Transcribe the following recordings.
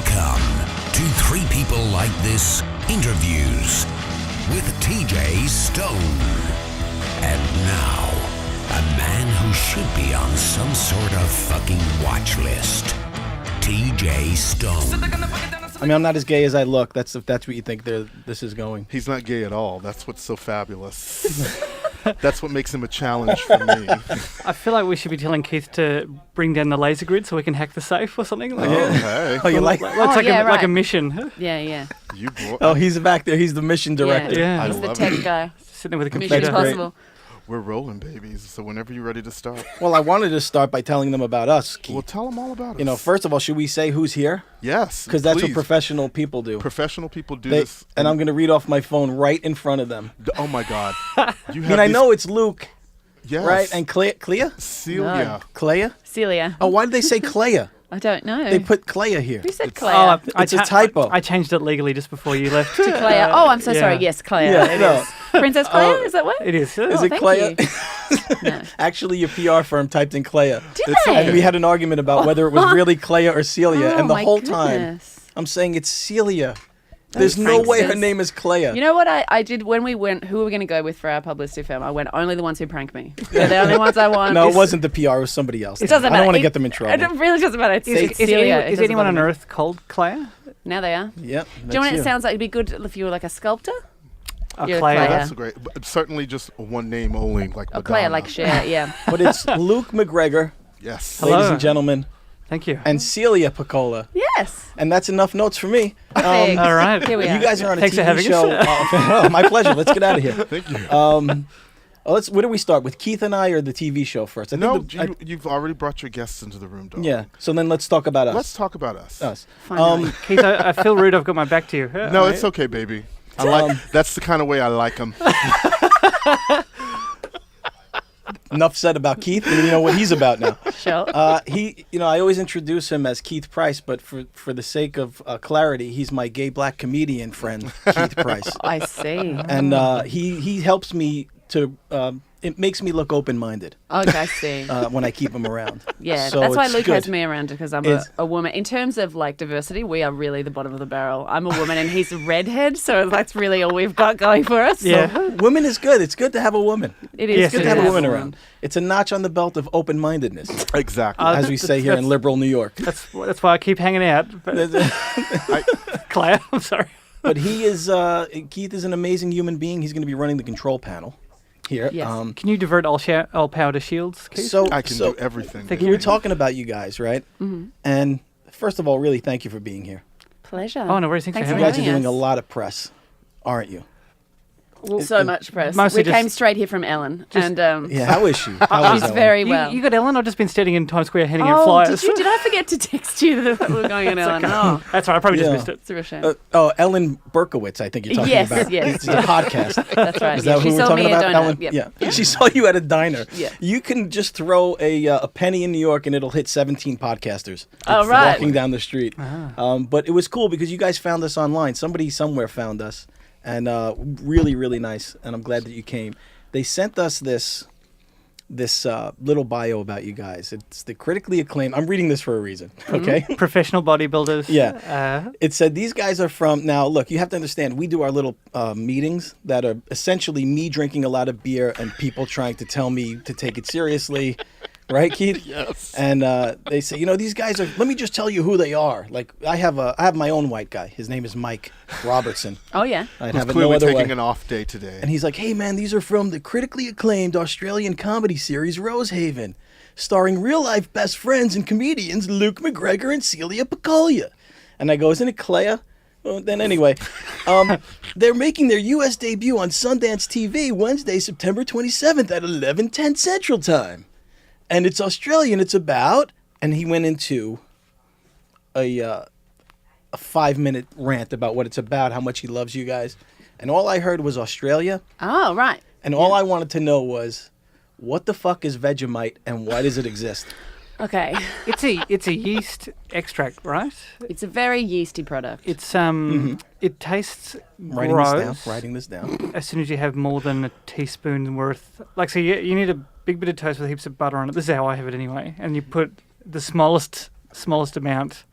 Welcome to Three People Like This Interviews with TJ Stone. And now, a man who should be on some sort of fucking watch list. TJ Stone. I mean, I'm not as gay as I look. That's if that's what you think this is going. He's not gay at all. That's what's so fabulous. That's what makes him a challenge for me. I feel like we should be telling Keith to bring down the laser grid so we can hack the safe or something. Like Hey. Oh, you like? like a mission. Yeah. Oh, he's back there. He's the mission director. Yeah. He's the tech guy. Sitting there with a Mission computer. Impossible. We're rolling, babies. So whenever you're ready to start. Well, I wanted to start by telling them about us, Keith. Well, tell them all about us. You know, first of all, should we say who's here? Yes, Because that's what please. professional people do. Professional people do this. And I'm going to read off my phone right in front of them. Oh, my God. You I mean, I know it's Luke, Yes. right? And Clea? Celia. Clea? Celia. Oh, why did they say Clea? I don't know. They put Clea here. Who said Clea? Oh, It's a typo. I changed it legally just before you left. to Clea. Oh, I'm so sorry. yeah. Yes, Clea. Yeah, It no. is. Princess Clea? Is that what? It is. Is it thank Clea? you. No. Actually, your PR firm typed in Clea. Did It's they? okay. And we had an argument about whether it was really Clea or Celia. Oh, And the my whole time, goodness. I'm saying it's Celia. There's no way her Francis. name is Clea. You know what I did when we went, who were we going to go with for our publicity film? I went, only the ones who prank me. They're the only ones I want. No, it wasn't the PR. It was somebody else. It doesn't matter. I don't want to It- get them in It trouble. really doesn't matter. It's Is Celia. It doesn't anyone on bother me. Earth called Clea? Now they are. Yep. Do you know that's what it sounds like? It'd be good if you were like a sculptor. You're Clea. Clea. That's great. But certainly just one name only, like Oh, Madonna. Clea, like Cher, yeah. But it's Luke McGregor, Yes. Hello. ladies and gentlemen, Thank you. and Celia Pacquola. Yes. And that's enough notes for me. Thanks. all right. Here we are. You guys are on a Thanks for TV having show. us. Oh, my pleasure. Let's get out of here. Thank you. Where do we start? With Keith and I or the TV show first? I No, think you've already brought your guests into the room, dog. yeah. So then let's talk about us. Let's talk about us. Us. Finally. Keith, I feel rude. I've got my back to you. No, it's okay, baby. I like. That's the kind of way I like them. Enough said about Keith. You know what he's about now. Sure. I always introduce him as Keith Price, but for the sake of clarity, he's my gay black comedian friend, Keith Price. I see. And he helps me to, it makes me look open-minded Okay, I see. when I keep him around. Yeah, So that's why it's Luke good. has me around because I'm a woman. In terms of like diversity, we are really the bottom of the barrel. I'm a woman and he's a redhead, so that's really all we've got going for us. Yeah. Women is good. It's good to have a woman. It is Yes, Good it to have is. a woman around. It's a notch on the belt of open-mindedness, Exactly. as we say here in liberal New York. That's why I keep hanging out. But Clea, I'm sorry. But Keith is an amazing human being. He's going to be running the control panel here. Yes. Can you divert all power to shields, Keith? So I can do everything. Thank we baby. were talking about you guys, right? Mm-hmm. And first of all, really thank you for being here. Pleasure. Oh, no worries. Thanks for You having guys are me. doing a lot of press, aren't you? So much press. Mostly We came just- straight here from Ellen, and Yeah, how is she? How is she's Ellen? very well. You got Ellen? I've just been standing in Times Square handing out Oh, flyers. did I forget to text you that we were going on Ellen? Oh, That's right. I probably Yeah. just missed it. it's a real shame. Ellen Berkowitz, I think you're talking Yes, about. yes, It's a podcast. That's right. Is Yeah, that she who we're sold talking me a about, donut. Ellen? Yep. Yeah. She saw you at a diner. Yeah. You can just throw a penny in New York and it'll hit 17 podcasters. Oh, right. Walking down the street. But it was cool because you guys found us online. Somebody somewhere found us. And really, really nice. And I'm glad that you came. They sent us this little bio about you guys. It's the critically acclaimed. I'm reading this for a reason, okay? Professional bodybuilders. Yeah. It said these guys are from. Now, look, you have to understand. We do our little meetings that are essentially me drinking a lot of beer and people trying to tell me to take it seriously. Right, Keith? Yes. And they say, these guys are. Let me just tell you who they are. Like I have my own white guy. His name is Mike Robertson. Oh yeah. I'd Who's have it no clearly other taking way. an off day today. And he's like, hey, man, these are from the critically acclaimed Australian comedy series Rosehaven, starring real-life best friends and comedians Luke McGregor and Celia Pacquola. And I go, isn't it Clea? Well, then anyway, they're making their U.S. debut on Sundance TV Wednesday, September 27th at 11:10 Central Time. And it's Australian. It's about... And he went into a 5-minute rant about what it's about, how much he loves you guys. And all I heard was Australia. Oh right. And all I wanted to know was, what the fuck is Vegemite and why does it exist? Okay. It's a yeast extract, right? It's a very yeasty product. It's it tastes Writing gross this down. as soon as you have more than a teaspoon worth. Like, so you need a big bit of toast with heaps of butter on it. This is how I have it anyway. And you put the smallest amount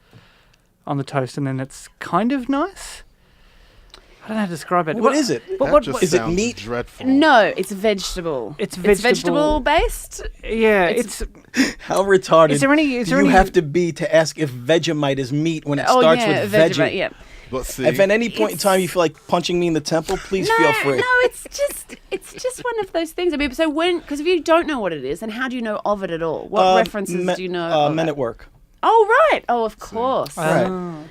on the toast, and then it's kind of nice. I don't know how to describe it. What is it? Just is it sounds meat? dreadful. No, it's vegetable. It's vegetable based. Yeah, it's How retarded Is there any- do you have to be to ask if Vegemite is meat when it Oh starts yeah, with Vegemite. veggie? Yeah. But see, If at any point in time you feel like punching me in the temple, please feel free. No, it's just one of those things. I mean, so because if you don't know what it is, then how do you know of it at all? What references do you know? Of Men it? at Work. Oh right. Oh, of course. Right.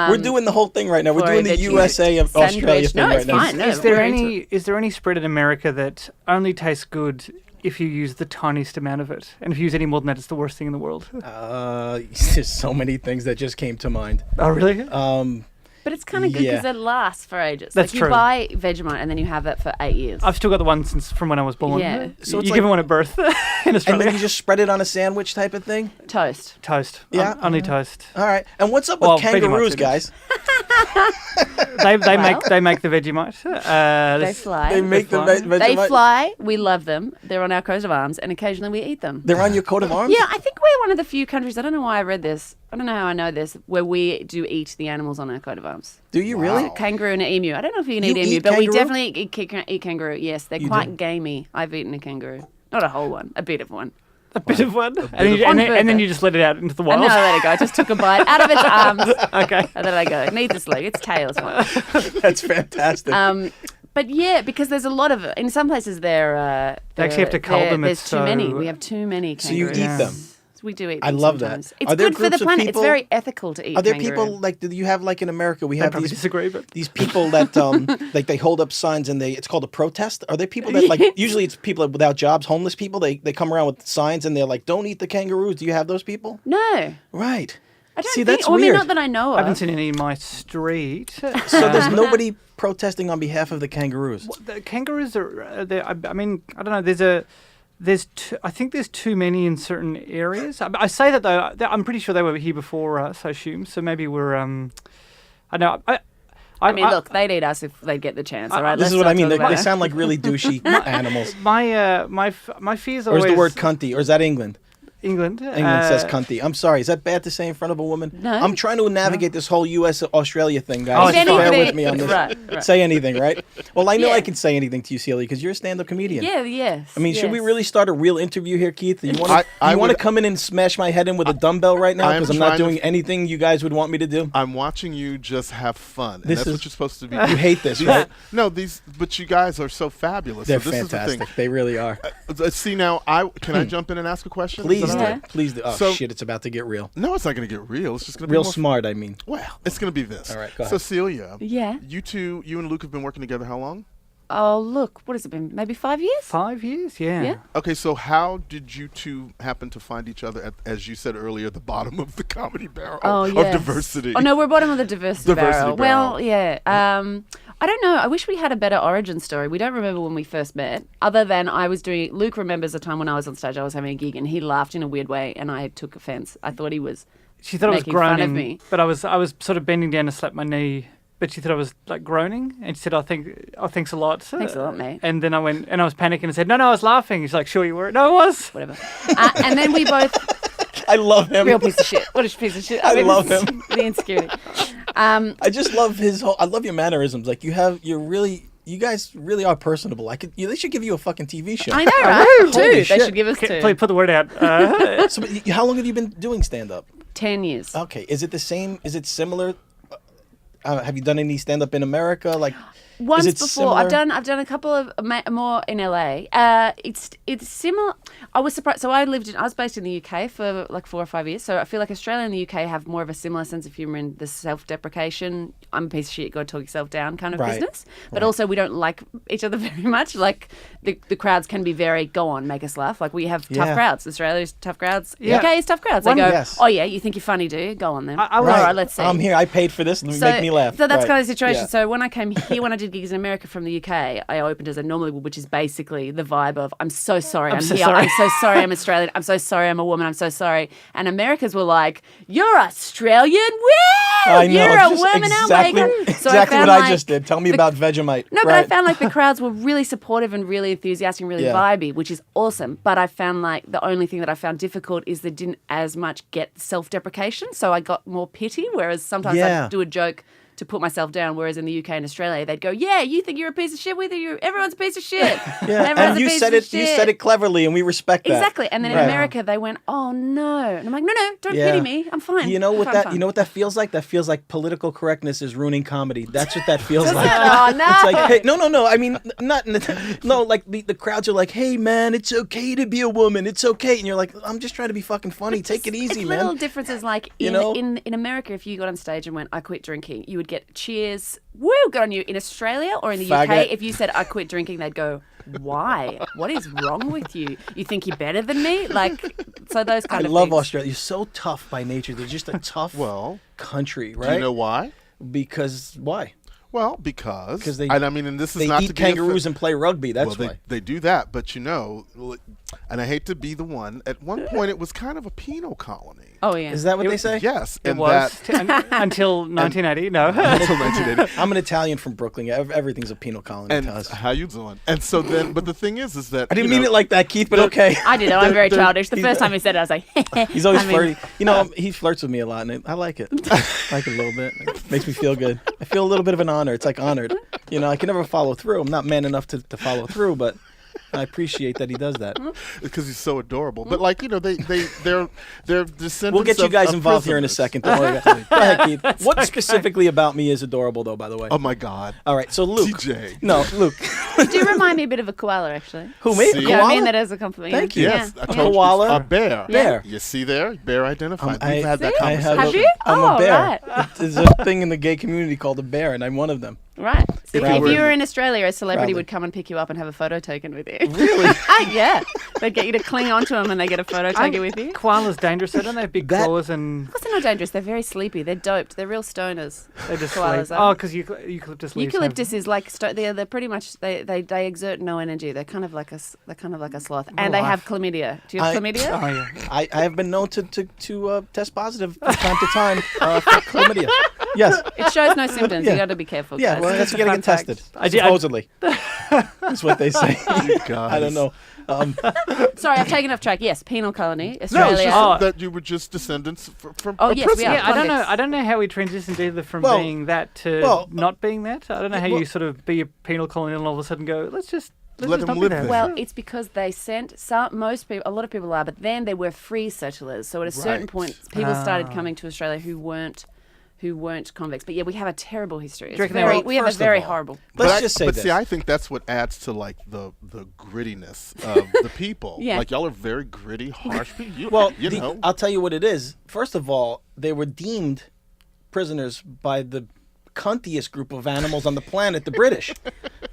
We're doing the whole thing right now. We're for doing a the veggie USA and sandwich. Australia thing No, right it's now. fine. No, is there we're into is there any spread in America that only tastes good if you use the tiniest amount of it, and if you use any more than that, it's the worst thing in the world? There's so many things that just came to mind. Oh really? But it's kind of good because it lasts for ages. That's like true. You buy Vegemite and then you have it for 8 years. I've still got the one from when I was born. Yeah. So it's you like- give me one at birth in And Australia. then you just spread it on a sandwich type of thing? Toast. Toast. Yeah. Only toast. All right. And what's up with Well, kangaroos, Vegemite guys? They make the Vegemite. They fly. They make the fly. Vegemite. They fly. We love them. They're on our coat of arms, and occasionally we eat them. They're on your coat of arms? Yeah, I think we're one of the few countries. I don't know why I read this. I don't know how I know this. Where we do eat the animals on our coat of arms. Do you really? Kangaroo and an emu. I don't know if you can You eat emu, eat but we kangaroo? definitely eat kangaroo. Yes, they're You quite do? gamey. I've eaten a kangaroo. Not a whole one, a bit of one. A bit of one. bit And, of you, one. and then you just let it out into the And wild. then I let it go. I just took a bite out of its arms. Okay. And then I go, needlessly. Its tail is fine. That's fantastic. But yeah, because there's a lot of in some places they're They actually have to cull them, There's it's too many. so- We have too many So you kangaroos. eat them? We do eat I them love that. sometimes. It's Are there good for the groups of planet. people- It's very ethical to eat Are there kangaroo. people like do you have like in America we I have probably these disagree, but these people that like they hold up signs and it's called a protest? Are there people that like usually it's people without jobs, homeless people, they come around with signs and they're like, don't eat the kangaroos. Do you have those people? No. Right. I don't See, think, that's I mean, weird. not that I know of. I haven't seen any in my street. So there's nobody protesting on behalf of the kangaroos. The kangaroos are. I mean, I don't know. I think there's too many in certain areas. I say that though. I'm pretty sure they were here before us. I assume. So maybe we're. I know. I mean, look, they'd eat us if they get the chance. All right. This is let's what I not mean. talk They about it. sound like really douchey animals. My fears Or always. is the word cunty? Or is that England? England? England says cunty. I'm sorry. Is that bad to say in front of a woman? No. I'm trying to navigate this whole U.S. Australia thing, Oh, guys. it's Bear fine. with me on this. Right. Say anything, right? Well, I know Yeah. I can say anything to you, Celia, because you're a stand-up comedian. Yeah. Yes. I mean, should we yes. really start a real interview here, Keith? You want I to would- come in and smash my head in with a dumbbell right now I am because I'm not trying to- doing anything you guys would want me to do? I'm watching you just have fun. And This that's is- what you're supposed to be. You hate this, right? No, but you guys are so fabulous. They're so this fantastic. Is the They really are. thing. See now, can I jump in and ask a question? Is Please that do. all right? Please do. Oh, So- shit, it's about to get real. No, it's not going to get real. It's just going to be Real more smart, I mean. Well, it's going to be this. All right, go So ahead. Celia, Yeah. you and Luke have been working together how long? Oh, look. What has it been? Maybe 5 years? 5 years? Yeah. Yeah. Okay, so how did you two happen to find each other at, as you said earlier, the bottom of the comedy barrel Oh, of yes. diversity? Oh, no, we're bottom of the diversity barrel. Barrel. Well, yeah. I don't know. I wish we had a better origin story. We don't remember when we first met, other than Luke remembers a time when I was on stage, I was having a gig, and he laughed in a weird way, and I took offence. I thought he was She thought I was making fun of groaning, me. but I was sort of bending down to slap my knee. But she thought I was like groaning, and she said, thanks a lot." Thanks a lot, mate. And then I went, and I was panicking and said, "No, I was laughing." She's like, "Sure you were." No, I was. Whatever. And then we both... I love him. Real piece of shit. What a piece of shit. I love this is him. The insecurity. I just love I love your mannerisms. Like, you guys really are personable. They should give you a fucking TV show. I know, right? Two. Holy They shit. should give us two. Please put the word out. So, how long have you been doing stand-up? 10 years. Okay. Is it the same? Is it similar? Have you done any stand-up in America? Like, Once is it before, similar? I've done a couple of more in LA. It's similar. I was surprised. So I was based in the UK for like 4 or 5 years. So I feel like Australia and the UK have more of a similar sense of humor in the self-deprecation. I'm a piece of shit. Got to talk yourself down kind of Right. business. But also we don't like each other very much. Like the crowds can be very go on, make us laugh. Like we have tough Yeah. crowds. Australia's tough crowds. Yeah. UK is tough crowds. They One- go, Yes. oh yeah, you think you're funny, do you? Go on then. I All was- right, let's see. I'm here. I paid for this. Make me laugh. So that's Right. kind of the situation. Yeah. So when I came here, when I did did gigs in America from the UK, I opened as I normally would, which is basically the vibe of, I'm so sorry I'm so here. sorry. I'm so sorry I'm Australian. I'm so sorry I'm a woman. I'm so sorry. And Americans were like, you're Australian? Woo! I know. You're a just woman. exactly, Oh my God. So exactly found, what I like, just did. Tell me about Vegemite. No, but right. I found like the crowds were really supportive and really enthusiastic and really Yeah. vibey, which is awesome. But I found like the only thing that I found difficult is they didn't as much get self-deprecation. So I got more pity, whereas sometimes Yeah. I'd do a joke to put myself down, whereas in the UK and Australia, they'd go, yeah, you think you're a piece of shit, everyone's a piece of shit. Yeah, Everyone's and a you piece said of it. You shit. said it cleverly, and we respect that. Exactly. And then in Right. America, they went, oh no. And I'm like, no, don't Yeah. pity me. I'm fine. You know what I'm that? fine. You know what that feels like? That feels like political correctness is ruining comedy. That's what that feels like. Oh no. It's like, hey, no. I mean, not no. Like the crowds are like, hey man, it's okay to be a woman. It's okay, and you're like, I'm just trying to be fucking funny. Take it easy, It's man. little differences like You know? in America, if you got on stage and went, I quit drinking, you would get cheers. Woo, good on you. In Australia or in the Faggot. UK, if you said, I quit drinking, they'd go, why? What is wrong with you? You think you're better than me? Like, so those I kind of love things. Australia. You're so tough by nature. They're just a tough Well, country, right? do you know why? Because why? Well, because 'Cause they- and I mean, and this is They not eat to be kangaroos and play rugby. That's well, why. they do that, but and I hate to be the one. At one point, it was kind of a penal colony. Oh, yeah. Is that what they say? Yes, It and was that until 1980. No. until 1980. I'm an Italian from Brooklyn. Everything's a penal colony And to us. how you doing? And so then, but the thing is that I didn't mean it like that, Keith, but okay. I did know. I'm very childish. The first time he said it, I was like, He's always I mean- flirty. You know, he flirts with me a lot, and I like it. I like it a little bit. It makes me feel good. I feel a little bit of an honor. It's like honored. You know, I can never follow through. I'm not man enough to follow through, but I appreciate that he does that. because he's so adorable. But like they're descendants. We'll get you of- guys of involved here in a prisoners. second. Don't worry about it. Go ahead, Keith. What specifically about me is adorable, though, by the way? Oh my God, All right, so Luke. TJ. No, Luke. You do remind me a bit of a koala, actually. Who, me? See? Yeah, I Koala? mean that as a compliment. Thank you. Yes, Yeah. I told Koala. you. A bear. Bear. You see there, bear identified. I- We've had that I conversation. Have you? I'm Oh, a bear. right. There's a thing in the gay community called a bear, and I'm one of them. Right. So if Proudly. you were in Australia, a celebrity Proudly. would come and pick you up and have a photo taken with you. Really? Yeah. They'd get you to cling onto them and they get a photo taken with you. Koalas dangerous. They don't have big That- claws and Of course they're not dangerous. They're very sleepy. They're doped. They're real stoners. they just Koalas sleep. are. Oh, because eucalyptus leaves. have- Eucalyptus is like they're pretty much they exert no energy. They're kind of like a sloth, and they have chlamydia. Do you have I- chlamydia? Oh yeah. I have been known to test positive from time to time for chlamydia. Yes. It shows no symptoms. Yeah. You got to be careful. Yeah, guys. well, that's you got to fun get fact. tested. I Supposedly. That's what they say. Guys. I don't know. Sorry, I've taken off track. Yes, penal colony, No, it's Australia. just Oh. that you were just descendants from Oh, a yes, we prisoner. are. Yeah, I don't know. Convicts. I don't know how we transitioned either from Well- being that to well, not being that. I don't know how well- you sort of be a penal colony and all of a sudden go, let's just Let just them not be live that. there. Well, it's because they sent most people. A lot of people are, but then there were free settlers. So at a certain Right. point, people started coming to Australia who weren't convicts. But yeah, we have a terrible history. It's reckon they very, were- we have a first of very all, horrible. Let's just say but this. see, I think that's what adds to like the grittiness of the people. Yeah. Like y'all are very gritty, harsh people. Well, you know. I'll tell you what it is. First of all, they were deemed prisoners by the cuntiest group of animals on the planet, the British.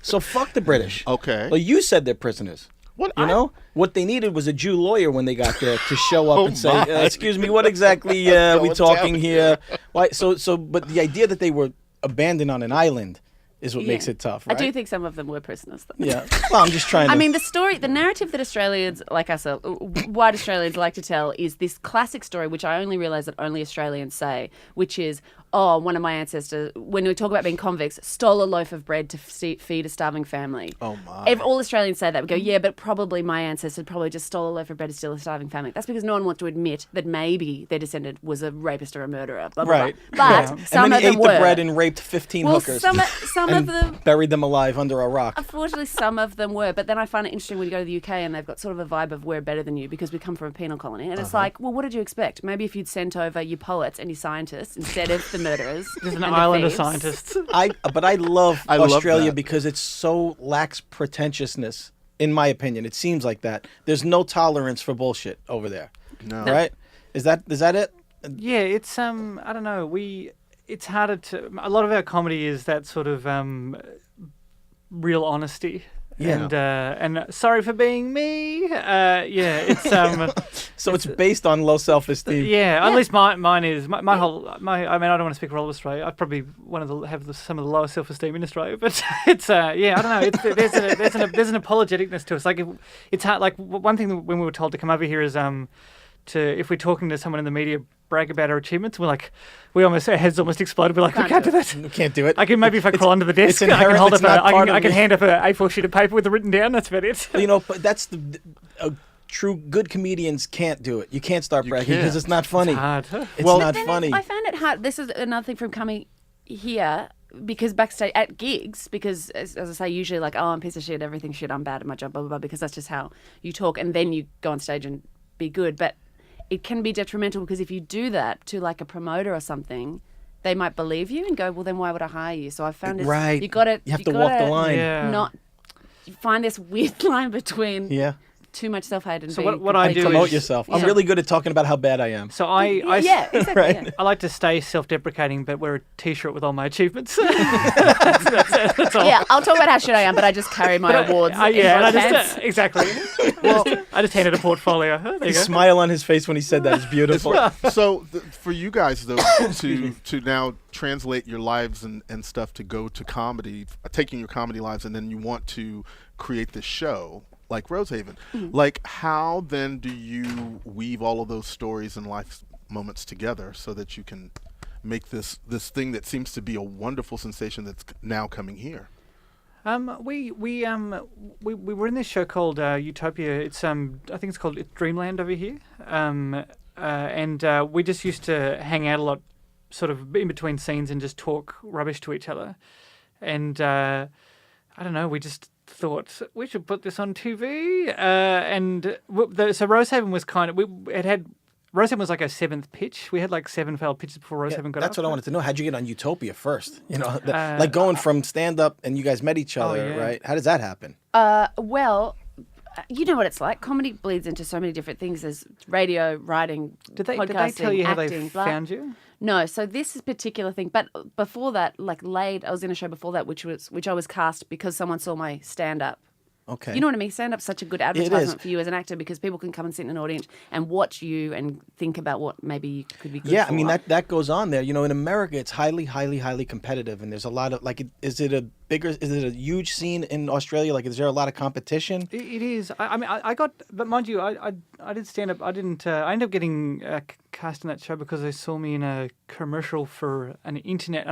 So fuck the British. Okay. Well, you said they're prisoners. What You know what they needed was a Jew lawyer when they got there to show up Oh and say, my. "Excuse me, what exactly we Going talking down here?" Why? But the idea that they were abandoned on an island is what Yeah. makes it tough, right? I do think some of them were prisoners, though. Yeah. Well, I'm just trying to. I mean, the narrative that Australians, like us, white Australians like to tell is this classic story, which I only realise that only Australians say, which is, oh, one of my ancestors, when we talk about being convicts, stole a loaf of bread to feed a starving family. Oh my. All Australians say that. We go, yeah, but probably my ancestor probably just stole a loaf of bread to steal a starving family. That's because no one wants to admit that maybe their descendant was a rapist or a murderer. Blah, blah, Right. Blah. But some and then of he them ate were. the bread and raped 15 well, hookers. some of and them. buried them alive under a rock. Unfortunately, some of them were. But then I find it interesting when you go to the UK and they've got sort of a vibe of we're better than you because we come from a penal colony. And it's like, well, what did you expect? Maybe if you'd sent over your poets and your scientists instead of the murderers. Just an and the island of thieves. scientists. But I love I love Australia that. because it so lacks pretentiousness, in my opinion. It seems like that. There's no tolerance for bullshit over there. No. Right? Is that it? Yeah, it's I don't know. It's harder to. A lot of our comedy is that sort of real honesty. And sorry for being me. It's So it's based on low self-esteem. yeah. At least mine is my whole. I mean, I don't want to speak for all of Australia. I'm probably some of the lowest self-esteem in Australia. But it's I don't know. There's an apologeticness to us. Like it's hard. Like one thing that when we were told to come over here is if we're talking to someone in the media, brag about our achievements, our heads almost exploded. We're like, we can't do that. We can't do it. I can maybe if I crawl under the desk, I can hold up. I can hand up a A4 sheet of paper with it written down. That's about it. But that's true. Good comedians can't do it. You can't start bragging because it's not funny. It's hard. It's not funny. I found it hard. This is another thing from coming here. Because backstage at gigs, because as I say, usually like, I'm a piece of shit, everything's shit, I'm bad at my job, blah, blah, blah, because that's just how you talk. And then you go on stage and be good. But it can be detrimental because if you do that to like a promoter or something, they might believe you and go, well, then why would I hire you? So I found it. Right. You have to walk the line. Yeah. You find this weird line between Yeah. too much self-hate and So being what I And do promote is yourself. Yeah. I'm really good at talking about how bad I am. So I yeah, exactly. Right. Yeah. I like to stay self-deprecating, but wear a T-shirt with all my achievements. that's all. Yeah, I'll talk about how shit I am, but I just carry my awards. in And I both hands. just exactly. Well, I just handed a portfolio. There The you go. smile on his face when he said that is beautiful. So for you guys though to now translate your lives and stuff to go to comedy, taking your comedy lives, and then you want to create this show like Rosehaven. Like, how then do you weave all of those stories and life moments together so that you can make this thing that seems to be a wonderful sensation that's now coming here? We were in this show called Utopia. It's I think it's called Dreamland over here. And we just used to hang out a lot, sort of in between scenes, and just talk rubbish to each other. And I don't know, we just thought we should put this on TV. So Rosehaven was Rosehaven was like our 7th pitch. We had like 7 failed pitches before Rosehaven got That's up. what I wanted to know. How'd you get on Utopia first? Like going from stand-up and you guys met each other, yeah. right? How does that happen? Well, you know what it's like. Comedy bleeds into so many different things. There's radio, writing, Did they podcasting, tell you how acting, they blah. found you? No, so this is particular thing. But before that, I was in a show before that, which I was cast because someone saw my stand-up. Okay. You know what I mean? Stand-up's such a good advertisement for you as an actor because people can come and sit in an audience and watch you and think about what maybe you could be good Yeah, for. I mean, that goes on there. In America, it's highly, highly, highly competitive. And there's a lot of, is it a huge scene in Australia? Like, is there a lot of competition? It is. I got, but mind you, I did stand up. I didn't. I ended up getting cast in that show because they saw me in a commercial for an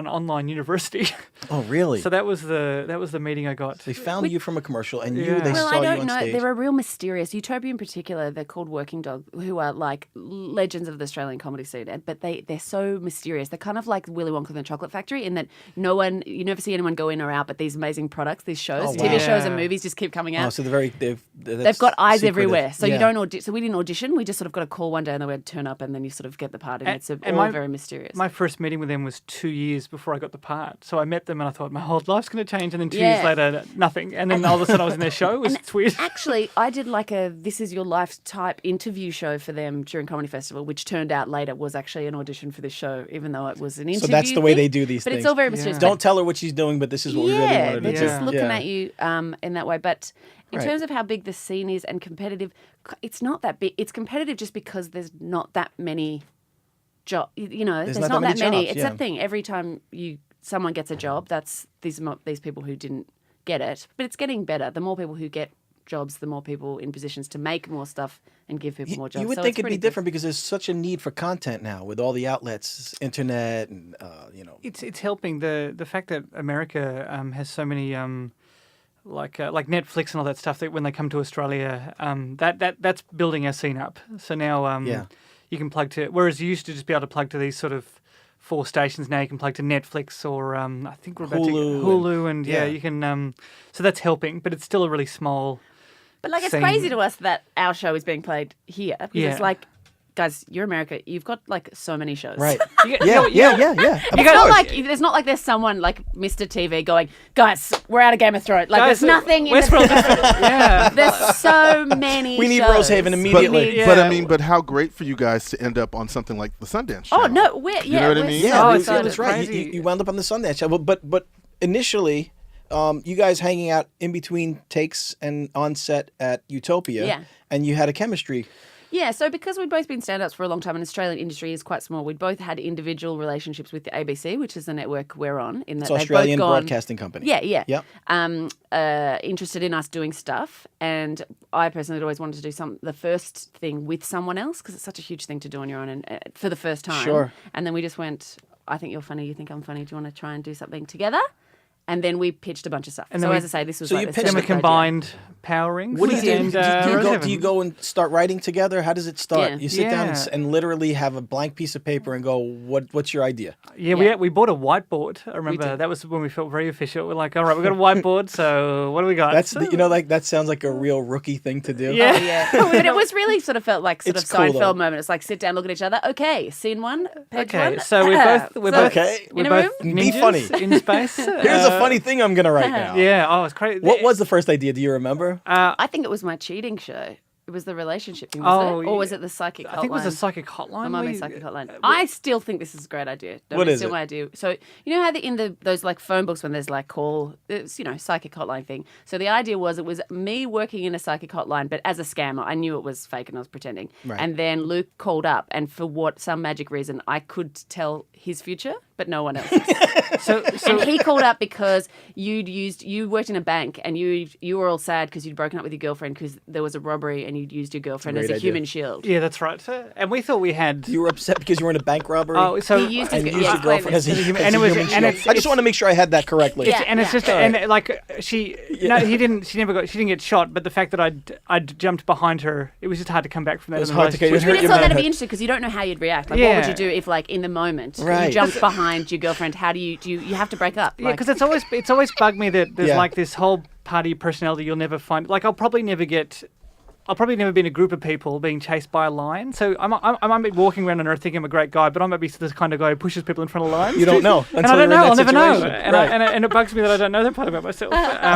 online university. Oh, really? So that was the meeting I got. They found you from a commercial and Yeah. they Well, saw I you don't on know. stage. They're a real mysterious. Utopia in particular, they're called Working Dog, who are like legends of the Australian comedy scene. But they're so mysterious. They're kind of like Willy Wonka and the Chocolate Factory in that you never see anyone go in or out, but these amazing products, these shows, Oh, wow. TV shows and Yeah. movies just keep coming out. Oh, so they've They've got eyes secretive. everywhere. So Yeah. you don't so we didn't audition. We just sort of got a call one day and they would turn up and then you sort of get the part. And it's all very mysterious. My first meeting with them was 2 years before I got the part. So I met them and I thought my whole life's going to change. And then 2 years later, nothing. And then all of a sudden I was in their show. It's weird. Actually, I did like a This Is Your Life type interview show for them during Comedy Festival, which turned out later was actually an audition for this show, even though it was an interview. So that's the way thing. they do these but things. it's all very mysterious. Yeah. Don't tell her what she's doing, but this is what we really want her to they're do. just looking Yeah. at you in that way. But in Right. terms of how big the scene is and competitive, it's not that big. It's competitive just because there's not that many jobs. There's not that many. jobs, It's that thing. Every time someone gets a job, that's these people who didn't get it. But it's getting better. The more people who get jobs, the more people in positions to make more stuff and give people more jobs. You would So think it's it'd pretty be good. different because there's such a need for content now with all the outlets, internet, and It's helping the fact that America has so many like Netflix and all that stuff that when they come to Australia that's building our scene up. So now you can plug to, whereas you used to just be able to plug to these sort of 4 stations. Now you can plug to Netflix or I think we're about Hulu and you can so that's helping, but it's still a really small. But it's scene. crazy to us that our show is being played here because Yeah. it's like, guys, you're America. You've got so many shows. right. You get- Yeah. you know, It's not like there's someone like Mr. TV going, guys, we're out of Game of Thrones. Like Guys, there's nothing in Westworld. the There's so many We need shows. Rosehaven immediately. Yeah. But how great for you guys to end up on something like the Sundance Show. Oh, no, You know what I we're mean? so Yeah, it's excited. that's right. crazy. You wound up on the Sundance show, but initially, you guys hanging out in between takes and on set at Utopia. Yeah. And you had a chemistry. Yeah, so because we'd both been stand-ups for a long time and Australian industry is quite small, we'd both had individual relationships with the ABC, which is the network we're on. In that It's they've Australian both gone, Broadcasting Company. Yeah. Yep. Interested in us doing stuff. And I personally had always wanted to do the first thing with someone else because it's such a huge thing to do on your own and for the first time. Sure. And then we just went, I think you're funny, you think I'm funny, do you want to try and do something together? And then we pitched a bunch of stuff. And so then as I say, this was So like you the pitched Then we second idea. combined Power Rings. What do you do? and, Do you go and start writing together? How does it start? Yeah. You sit down Yeah. and literally have a blank piece of paper and go, what's your idea? Yeah, Yeah. we bought a whiteboard. I remember did. that was when we felt very official. We're like, all right, we've got a whiteboard, so what do we got? That's like that sounds like a real rookie thing to do. Yeah. Oh, yeah. But it was really sort of felt like sort It's of cool, Seinfeld though. moment. It's like sit down, look at each other. Okay, scene one, page Okay, one. so we're both Okay. we're In a both room? Be ninjas funny. in space. Here's a funny thing I'm gonna write now. Yeah, oh, it's crazy. What was the first idea? Do you remember? I think it was my cheating show. It was the relationship thing, wasn't Oh, it? Or was yeah. it the psychic hotline? I think it was a psychic hotline. Remind me, We- psychic hotline. I still think this is a great idea. What is still it? my idea. So you know how those like phone books when there's like call, it's psychic hotline thing. So the idea was it was me working in a psychic hotline, but as a scammer. I knew it was fake and I was pretending. Right. And then Luke called up, and for some magic reason, I could tell his future, but no one else. So And he called up because you worked in a bank and you were all sad because you'd broken up with your girlfriend because there was a robbery and you'd used your girlfriend as Great a idea. human shield. yeah, that's right. And we thought we had. You were upset because you were in a bank robbery. Oh, so He used and his you used your girlfriend as a, human- as and a it was- human and shield. it's- I just want to make sure I had that correctly. Yeah. and it's just and like she no he didn't she didn't get shot, but the fact that I'd jumped behind her, it was just hard to come back from that. It was in the hard to get relationship. hurt But your it's thought that'd manhood. be interesting because you don't know how you'd react. Like, Yeah. what would you do if, like, in the moment, Right. you jumped behind your girlfriend? How do you have to break up? Yeah, Like, because it's always bugged me that there's Yeah. like this whole party personality you'll never find. Like I'll probably never be in a group of people being chased by a lion. So I might be walking around on earth thinking I'm a great guy, but I might be this kind of guy who pushes people in front of lions. You don't know And until I don't you're know. in I'll that never know. situation. And, Right. and it bugs me that I don't know that part about myself.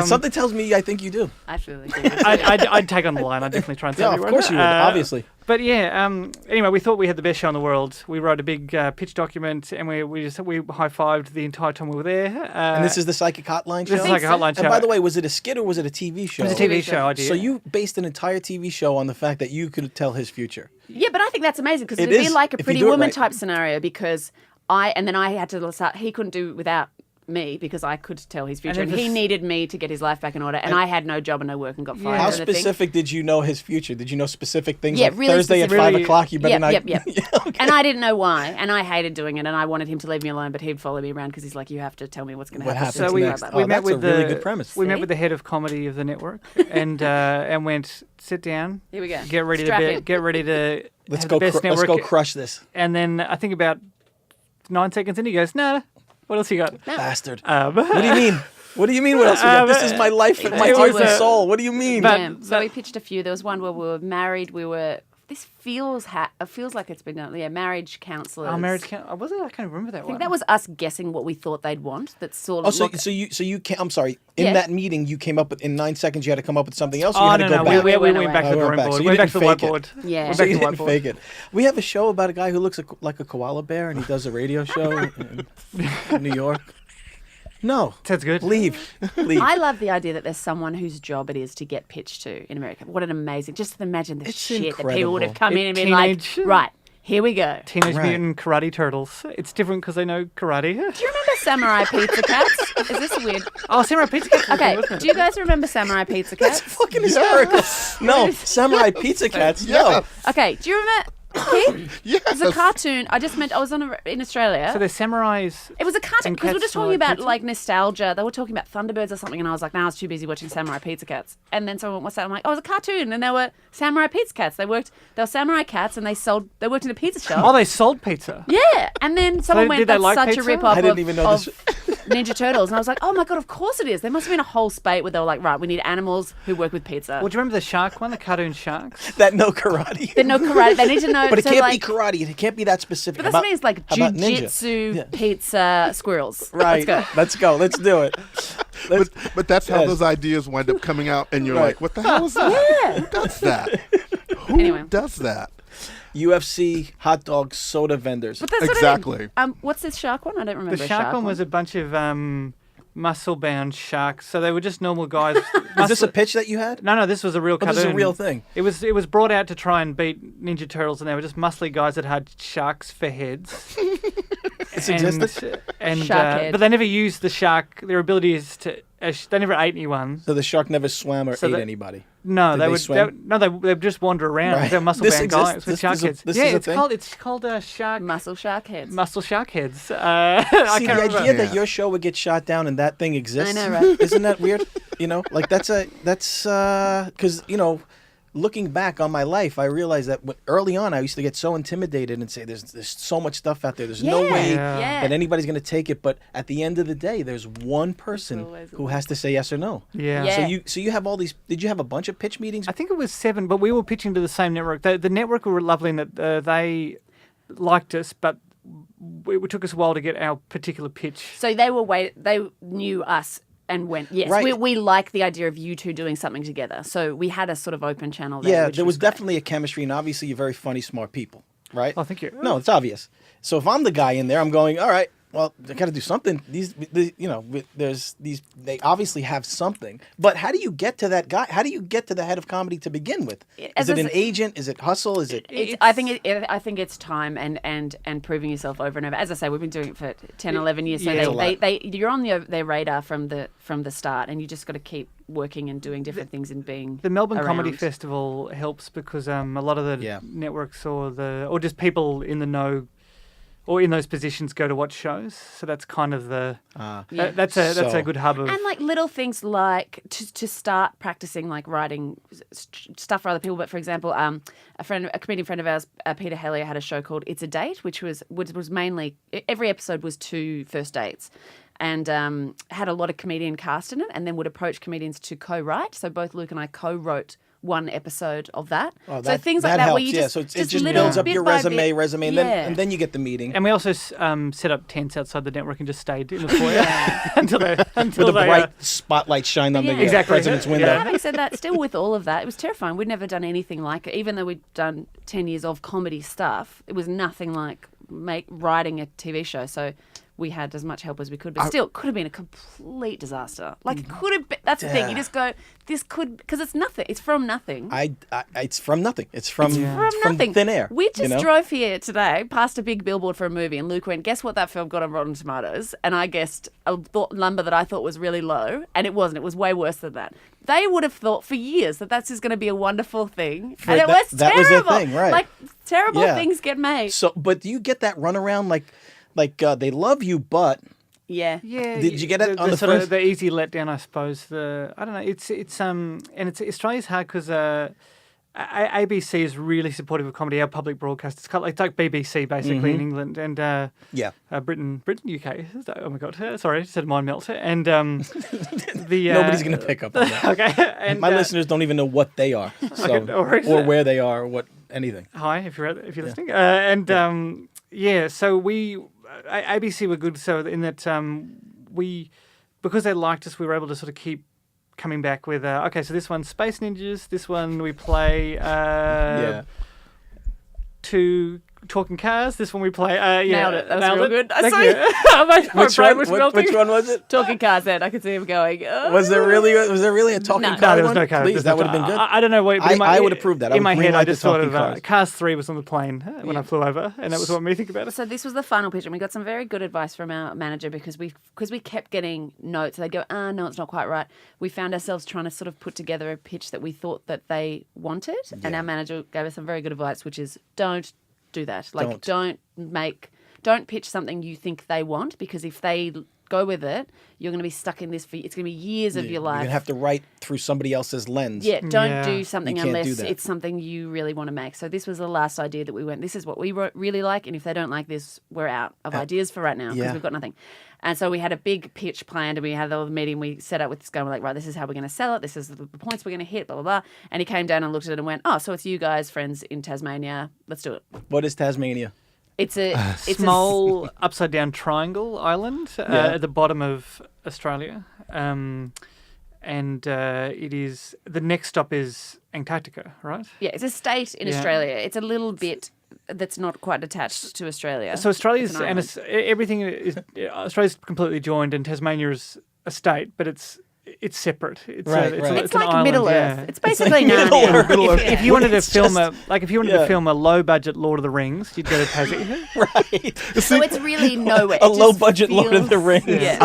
Something tells me I think you do. I feel like I'd take on the lion. I'd definitely try and Yeah, save of everyone. course you would, obviously. But yeah, anyway, we thought we had the best show in the world. We wrote a big pitch document, and we high-fived the entire time we were there. And this is the Psychic Hotline show? This is like a hotline show. And by the way, was it a skit or was it a TV show? it was a TV show idea. So you based an entire TV show on the fact that you could tell his future. yeah, but I think that's amazing because It it'd be is, like a if you Pretty do it Woman right. type scenario because I had to start. He couldn't do it without me because I could tell his future, And and it he was- needed me to get his life back in order, and I had no job and no work and got fired. How sort of thing. specific did you know his future? Did you know specific things Yeah, like really Thursday at specific. 5 Really- o'clock you better not... Yep. And I didn't know why, and I hated doing it, and I wanted him to leave me alone, but he'd follow me around because he's like, you have to tell me what's going to What happen. happens So we, next? Blah, Oh, blah, we met that's with a the really good premise. We met See? with the head of comedy of the network, and went sit down. Here we go. Get ready Strap in. to get ready to Let's have go, the best let's network. go crush this. And then I think about 9 seconds in, he goes, "Nah, what else you got?" Bastard. Um, What do you mean? What do you mean what else we got? This is my life and my it heart was and a- soul. What do you mean? But- Yeah. So we pitched a few. There was one where we were married. This feels like it's been done. Yeah, marriage counselors. Our marriage count. Was it? I can't remember that I one. think that was us guessing what we thought they'd want. That sort Oh, of. so you came, I'm sorry. In Yeah. that meeting, you came up with, in 9 seconds, you had to come up with something else, or Oh you had no, to go no, back? we We went went back to the away. drawing Back. board. So We you went back to the didn't fake whiteboard. it. Yeah. Went So back you to the didn't whiteboard. fake it. We have a show about a guy who looks like a koala bear, and he does a radio show in New York. No. Sounds good. Leave. I love the idea that there's someone whose job it is to get pitched to in America. What an amazing! Just imagine the It's shit that people would have come in and been Teenage- like, right, here we go. Teenage Right. Mutant Karate Turtles. It's different because they know karate. Do you remember Samurai Pizza Cats? Is this weird? Oh, Samurai Pizza Cats. was Okay, good, wasn't do it? you guys remember Samurai Pizza Cats? Fucking hysterical. No, Samurai Pizza Cats. No. Okay, do you remember? Keith? Yes. It was a cartoon. I was in Australia. So they're samurais. It was a cartoon And because we were cats just smell talking like about pizza? like nostalgia. They were talking about Thunderbirds or something, and I was like, "No, I was too busy watching Samurai Pizza Cats." And then someone, "What's that?" I'm like, "Oh, it was a cartoon." And they were Samurai Pizza Cats. They worked samurai cats, and they worked in a pizza shop. Oh, they sold pizza. Yeah, and then someone went, did they "That's like such pizza? a rip-off I didn't of, even know of this. Ninja Turtles," and I was like, "Oh my god, of course it is." There must have been a whole spate where they were like, "Right, we need animals who work with pizza." Well, do you remember the shark one, the cartoon sharks? That no karate. They know karate. They need to know. But it so, can't like, be karate. It can't be that specific. But that's How what I mean. It's like how about ninja? jujitsu, Yeah. pizza, squirrels. Right. Let's go. Let's do it. Let's, But that's how Yes. those ideas wind up coming out, and you're Right. like, what the hell is that? Yeah. Who does that? Who Anyway. does that? UFC hot dog soda vendors. But that's what I mean. Exactly. What's this shark one? I don't remember. The a shark one was a bunch of muscle-bound sharks. So they were just normal guys. Is this a pitch that you had? No, this was a real cartoon. This is a real thing. It was brought out to try and beat Ninja Turtles, and they were just muscly guys that had sharks for heads. This existed? Shark head. But they never used the shark. Their ability is to. They never ate anyone. So the shark never swam or ate anybody. No, Did they they would. swim? They would just wander around. Right. They're muscle-bound guys with shark heads. This is a thing? It's called shark. Muscle shark heads. Muscle shark heads. See, I the can't remember. idea that your show would get shot down and that thing exists. I know, right? Isn't that weird? Like that's because looking back on my life, I realized that early on I used to get so intimidated and say, "There's so much stuff out there. There's no way that anybody's going to take it." But at the end of the day, there's one person who has to say yes or no. Yeah. Yeah. So you have all these. Did you have a bunch of pitch meetings? I think it was 7, but we were pitching to the same network. The network were lovely in that they liked us, but it took us a while to get our particular pitch. So they knew us and went, yes, Right. we like the idea of you two doing something together. So we had a sort of open channel there. Yeah, which there was great. definitely a chemistry, and obviously you're very funny, smart people, right? Oh, thank you. No, it's obvious. So if I'm the guy in there, I'm going, all right, well, I got to do something. There's these. They obviously have something. But how do you get to that guy? How do you get to the head of comedy to begin with? Is it an agent? Is it hustle? Is it? I think it's time and proving yourself over and over. As I say, we've been doing it for 10, 11 years. So you're on their radar from the start, and you just got to keep working and doing different things and being The Melbourne around. Comedy Festival helps because a lot of the networks or just people in the know or in those positions go to watch shows. So that's kind of that's a good hub of. And like little things like to start practicing like writing stuff for other people. But for example, a comedian friend of ours, Peter Hellier, had a show called It's a Date, which was mainly every episode was 2 first dates. And had a lot of comedian cast in it, and then would approach comedians to co-write. So both Luke and I co-wrote one episode of that. Oh, so things like that helps, where you just so it just little builds up bit your by resume, bit. and then you get the meeting. And we also set up tents outside the network and just stayed in the foyer until With a bright spotlight shine on the president's window. But having said that, still with all of that, it was terrifying. We'd never done anything like it. Even though we'd done 10 years of comedy stuff, it was nothing like writing a TV show. So we had as much help as we could, but still, it could have been a complete disaster. Like, it could have been, that's the thing. You just go, this could, because it's nothing. It's from nothing. It's from nothing. It's from nothing. Thin air. We just drove here today, past a big billboard for a movie, and Luke went, guess what that film got on Rotten Tomatoes? And I guessed a number that I thought was really low, and it wasn't. It was way worse than that. They would have thought for years that that's just going to be a wonderful thing. And it was terrible. That was their thing, right. Like, terrible things get made. So, but do you get that runaround like they love you, but yeah. Did you get it on the sort first? of the easy letdown, I suppose. I don't know. It's Australia's hard because ABC is really supportive of comedy. Our public broadcast, it's like BBC basically in England and Britain, UK. Oh my God, sorry, just had a mind melt. And nobody's going to pick up on that. Okay, and my listeners don't even know what they are, so, or where they are, or anything. Hi, if you're listening, so we. ABC were good, so in that because they liked us, we were able to sort of keep coming back with, okay, so this one's Space Ninjas, this one we play 2 talking cars, this one we play, Nailed it. That was real good. Which one was it? Talking cars then. I could see him going, oh. Was there really a talking car? No, there was no car. Please, that would have been good. I don't know. I would approve that. In my head, I just thought of cars. Cars 3 was on the plane when I flew over, and that was what made me think about it. So this was the final pitch, and we got some very good advice from our manager because we kept getting notes. They go, no, it's not quite right. We found ourselves trying to sort of put together a pitch that we thought that they wanted, and our manager gave us some very good advice, which is don't do that. Like, don't pitch something you think they want, because if they go with it, you're going to be stuck in this it's going to be years of your life. You're going to have to write through somebody else's lens. Yeah, don't do something unless do it's something you really want to make. So this was the last idea that we went, this is what we really like, and if they don't like this, we're out of ideas for right now because we've got nothing. And so we had a big pitch planned, and we had the meeting. We set up with this guy. We're like, right, this is how we're going to sell it. This is the points we're going to hit, blah, blah, blah. And he came down and looked at it and went, oh, so it's you guys, friends in Tasmania. Let's do it. What is Tasmania? It's a small upside-down triangle island at the bottom of Australia. And it is... The next stop is Antarctica, right? Yeah, it's a state in Australia. It's a little bit... that's not quite attached to Australia. So Australia's completely joined, and Tasmania is estate, but it's separate. It's Right, it's, right. A, It's it's an like island, Middle yeah. Earth. It's basically Middle Narnia. Earth. Middle Earth. If you wanted to It's film just- to film a low budget Lord of the Rings, you'd go to Tassie. Right. So it's really nowhere. A It just low-budget Lord of the feels- Rings. Yeah.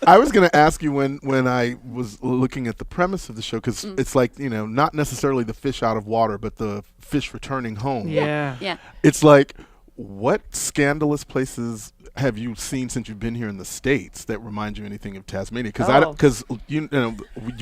I was going to ask you when I was looking at the premise of the show, because it's like, not necessarily the fish out of water, but the fish returning home. Yeah. Yeah. It's like, what scandalous places have you seen since you've been here in the States that remind you anything of Tasmania? Because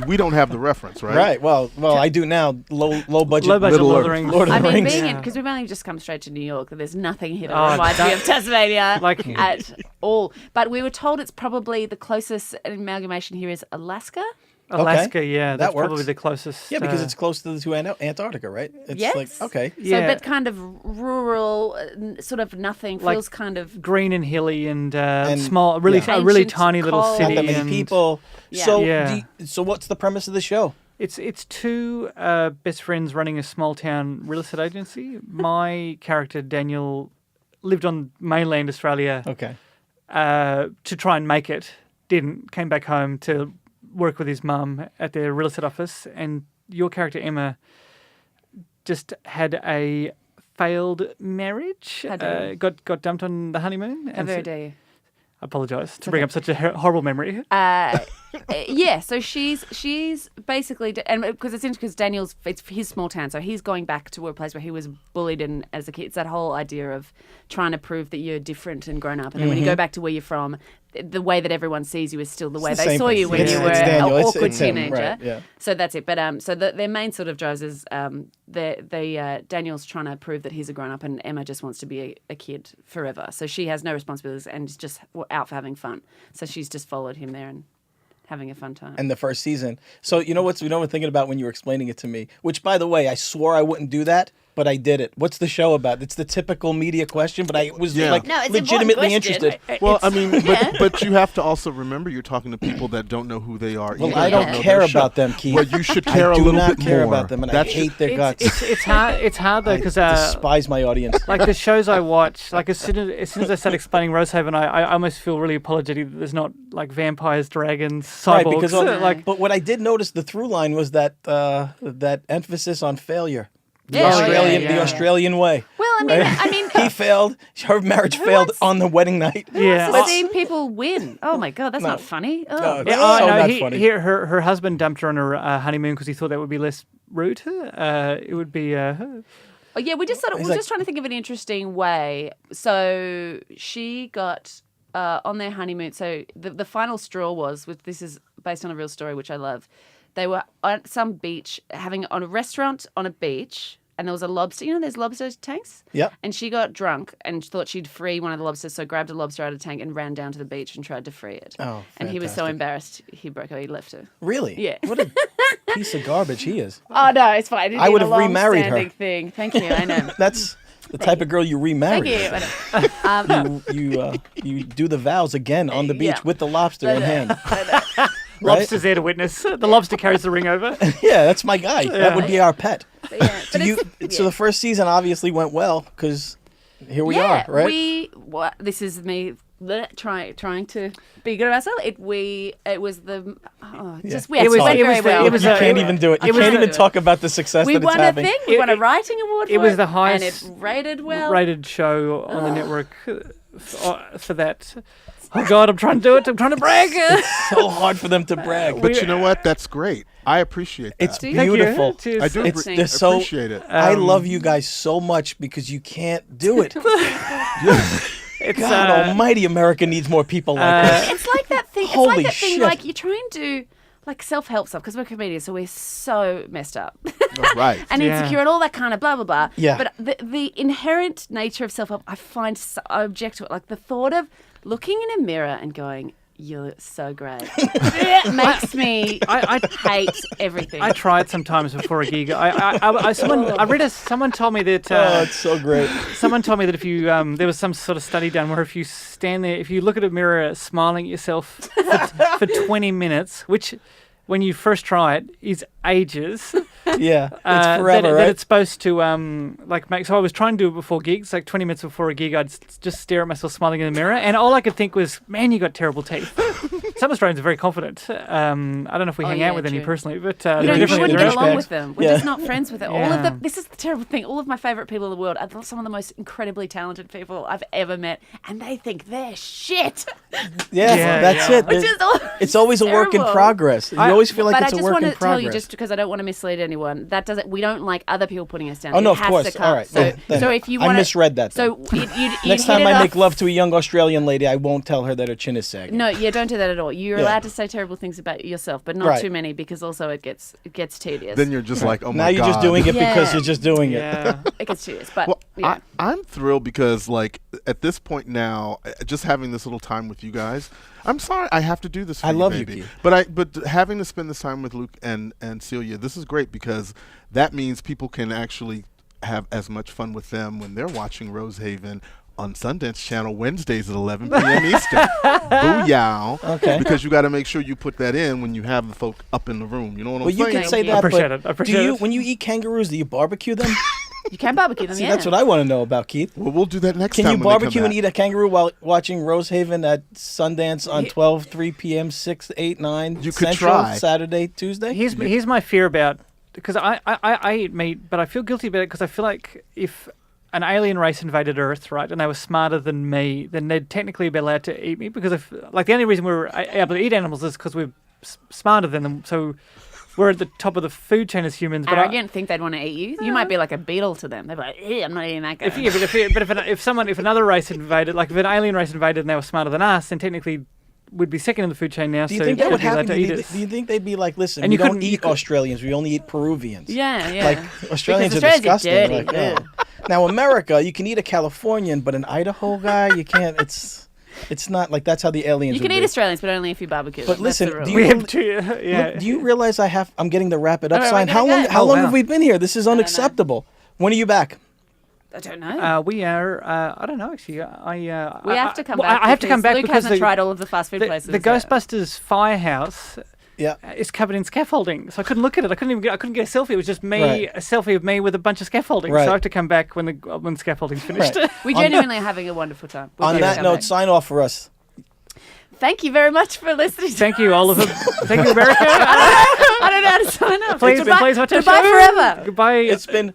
we don't have the reference, right? Right. Well, I do now. Low budget Low budget Middle Lord of the Earth. Rings. Lord of I the mean, Rings. being in, because we've only just come straight to New York, there's nothing here that Oh, reminds me that- of Tasmania Like- at all. But we were told it's probably the closest amalgamation here is Alaska. Alaska, yeah, That that's works. probably the closest. Yeah, because it's close to Antarctica, right? It's Yes. like, okay. Yeah. So, but kind of rural, sort of nothing, Like feels kind of... green and hilly and, And- small, really, yeah. a really Ancient, tiny little cold. city. Not that many and people. Yeah. So, Yeah. so what's the premise of the show? It's two best friends running a small town real estate agency. My character Daniel lived on mainland Australia Okay. to try and make it. Didn't. Came back home to work with his mum at their real estate office, and your character Emma just had a failed marriage. How dare you. Got dumped on the honeymoon. How very dare you? I apologise to bring up such a horrible memory. Yeah, so she's basically, and because it's interesting because it's his small town, so he's going back to a place where he was bullied and as a kid. It's that whole idea of trying to prove that you're different and grown up, and then when you go back to where you're from, the way that everyone sees you is still the way the they same saw you person. when It's- you were it's an Daniel. awkward It's him, teenager. right, yeah. So that's it. But so their main sort of drives is Daniel's trying to prove that he's a grown up, and Emma just wants to be a kid forever. So she has no responsibilities and is just out for having fun. So she's just followed him there and having a fun time. And the first season. So what I'm thinking about when you were explaining it to me, which by the way, I swore I wouldn't do that, but I did it. What's the show about? It's the typical media question, but I was Yeah. like No, it's an legitimately important interested. question. Well, I mean, but you have to also remember you're talking to people that don't know who they are. Well, either. I don't know care their show. about them, Keith. Well, you should I care a do little not bit care more. about them, and I That's hate their guts. It's hard. It's hard though because I despise my audience. like the shows I watch, like as soon as I start explaining Rosehaven, I almost feel really apologetic that there's not like vampires, dragons, cyborgs. Right, because like but what I did notice the through line was that that emphasis on failure. The Yeah, The Australian way. Well, I mean, He failed. Her marriage failed on the wedding night. yeah. I've seen people win. Oh my god, that's No. not funny. Oh, No, Yeah, So not he, funny. her husband dumped her on her honeymoon because he thought that would be less rude. It would be. Oh, yeah, we just He's we're like- just trying to think of an interesting way. So she got on their honeymoon. So the final straw was this is based on a real story, which I love. They were at some beach on a restaurant on a beach, and there was a lobster. You know, there's lobster tanks. Yep. And she got drunk and thought she'd free one of the lobsters, so grabbed a lobster out of the tank and ran down to the beach and tried to free it. Oh, and he was so fantastic. embarrassed he broke her. He left her. Really? Yeah. What a piece of garbage he is. Oh no, it's fine. It'd I been would a have remarried her. long-standing thing. Thank you. I know. That's the type of girl you remarry. Thank you. You do the vows again on the beach Yeah. with the lobster in hand. Lobster's there to witness. The lobster carries the ring over. Yeah, that's my guy. That would be our pet. But yeah, but So the first season obviously went well because here we are, right? This is me trying to be good at myself. It was the just we It was- went it very was the- well. it was you a- can't even do it. You it was can't a- even talk about the success we that it's won a having. thing. We won a writing award. It for was the highest and it rated well. rated show on the network for that. Oh God, I'm trying to do it. I'm trying to brag. So hard for them to brag. But you know what? That's great. I appreciate that. It's Thank Thank you. beautiful. Cheers. I do It's appre- they're so- appreciate it. I love you guys so much because you can't do it. It's, God Almighty, America needs more people like this. It's like that thing. Holy it's like that thing. shit. Like you try and do like self-help stuff because we're comedians, so we're so messed up. Right. and Yeah. insecure and all that kind of blah blah blah. Yeah. But the inherent nature of self-help, I find I object to it. Like the thought of looking in a mirror and going, "You're so great," it makes me I hate everything. I try it sometimes before a gig. Someone told me that. Oh, it's so great. Someone told me that if you there was some sort of study done where if you stand there, if you look at a mirror smiling at yourself for 20 minutes, which when you first try it is ages. Yeah, it's that forever, right? it's supposed to like make. So I was trying to do it before gigs, like 20 minutes before a gig. I'd just stare at myself smiling in the mirror, and all I could think was, "Man, you got terrible teeth." some Australians are very confident. I don't know if we hang out with any true. personally, but We Yeah, wouldn't usually get they're along douchebags. with them. We're Yeah. just not friends with them. All of Yeah. them. This is the terrible thing. All of my favourite people in the world are some of the most incredibly talented people I've ever met, and they think they're shit. Yeah, that's it. Which is It's always a work in terrible. progress. You always feel like But it's I a just work want in to tell you, progress. just because I don't want to mislead anyone, that doesn't. We don't like other people putting us down. Oh, no, It of has course. to come. All right. So, Then so if you I want, misread that then. So you'd Next hit time it I off- make love to a young Australian lady, I won't tell her that her chin is sagging. No, yeah, don't do that at all. You're Yeah. allowed to say terrible things about yourself, but not Right. too many, because also it gets tedious. Then you're just like, oh my Now you're god. just doing it because Yeah. you're just doing it. yeah. it gets tedious. But Well, yeah. I'm thrilled because, like, at this point now, just having this little time with you guys, I'm sorry I have to do this for I you, love you, baby. Keith. But having to spend this time with Luke and Celia, this is great because that means people can actually have as much fun with them when they're watching Rosehaven on Sundance Channel Wednesdays at 11 p.m. Eastern. Booyah. Okay. Because you got to make sure you put that in when you have the folk up in the room. You know what Well, I'm you saying? can say you. that, Appreciate but it. Appreciate do you, it. when you eat kangaroos, do you barbecue them? You can barbecue them, See, yeah. that's what I want to know about, Keith. Well, we'll do that next Can time. you when they come barbecue and back. eat a kangaroo while watching Rosehaven at Sundance on Ye- 12, 3 p.m., 6, 8, 9 You could Central, try. Saturday, Tuesday? Here's my fear about, because I eat meat, but I feel guilty about it because I feel like if an alien race invaded Earth, right, and they were smarter than me, then they'd technically be allowed to eat me, because if, like, the only reason we're able to eat animals is because we're smarter than them, so we're at the top of the food chain as humans. But Arrogant, think they'd want to eat you. You might be like a beetle to them. They'd be like, I'm not eating that guy. if another race invaded, like if an alien race invaded and they were smarter than us, then technically we'd be second in the food chain now. Do you so think that they'd would be allowed happen? to Do eat you, us. do you think they'd be like, listen, And we you don't couldn't- you eat could- Australians, we only eat Peruvians. yeah, yeah. Like, Australians are Australians are disgusting. dirty, Like, yeah. oh. Now, America, you can eat a Californian, but an Idaho guy, you can't. It's not like that's how the aliens You would can eat be. Australians, but only if you barbecue But them. That's the listen, rule. do We you- have two, yeah. Look, do you realize I'm getting the wrap it up All right, sign? we're How gonna long? go. How Oh, long wow. have we been here? This is know. unacceptable. When are you back? I don't know. We are. I don't know actually. We have to come well, back. I have to come back Luke because hasn't tried all of the fast food the places. Ghostbusters firehouse Yeah. is covered in scaffolding, so I couldn't look at it. I couldn't get a selfie. It was just me, Right. a selfie of me with a bunch of scaffolding. Right. So I have to come back when the scaffolding's finished. Right. We genuinely are having a wonderful time. We've On got to that come note, back. sign off for us. Thank you very much for listening. Thank you, Oliver. Thank you, America. I don't know how to sign up. Please, goodbye, please watch our goodbye show. forever. Goodbye. It's been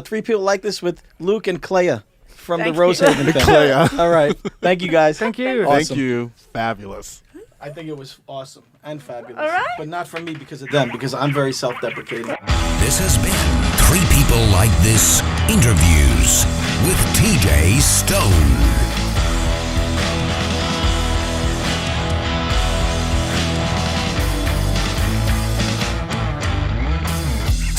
Three People Like This with Luke and Clea from Thank the you. Rosehaven thing. Clea. All right. Thank you, guys. Thank you. Awesome. Thank you. Fabulous. I think it was awesome and fabulous. All right. But not from me because of them, because I'm very self-deprecating. This has been Three People Like This Interviews with TJ Stone.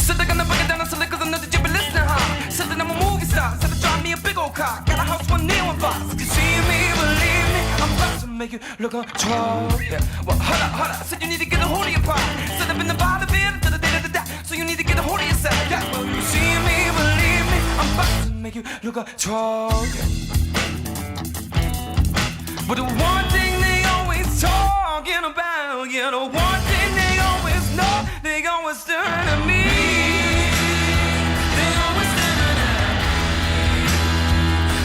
Said they're gonna break it down on Celia 'cause I know that you be listening, huh? Said that I'm a movie star, said they drive me a big old car. Got a house one near one box. You see me, believe me, I'm about to make you look on troll. Yeah. Well, hold up, said you need to get a hold of your pride. Said I've been the bother beer, so you need to get a hold of yourself. Yeah. Well, you see me, believe me, I'm about to make you look on troll. Yeah. But the one thing they always talking about, yeah, the one thing they always know, they always turn to me. They always turn to me.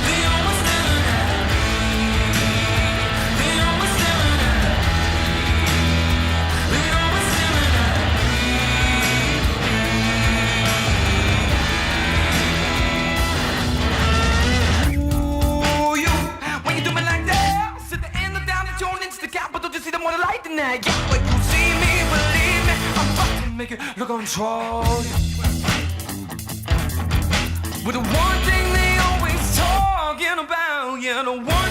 They always turn to me. They always turn to me. They always turn to me. Ooh, you, when you do me like that, sit the end of down the tone into the capital, just see the more light than that. Yeah, when you see me, believe me, I'm about to make it look on troll. With the one thing they always talking about, yeah, the one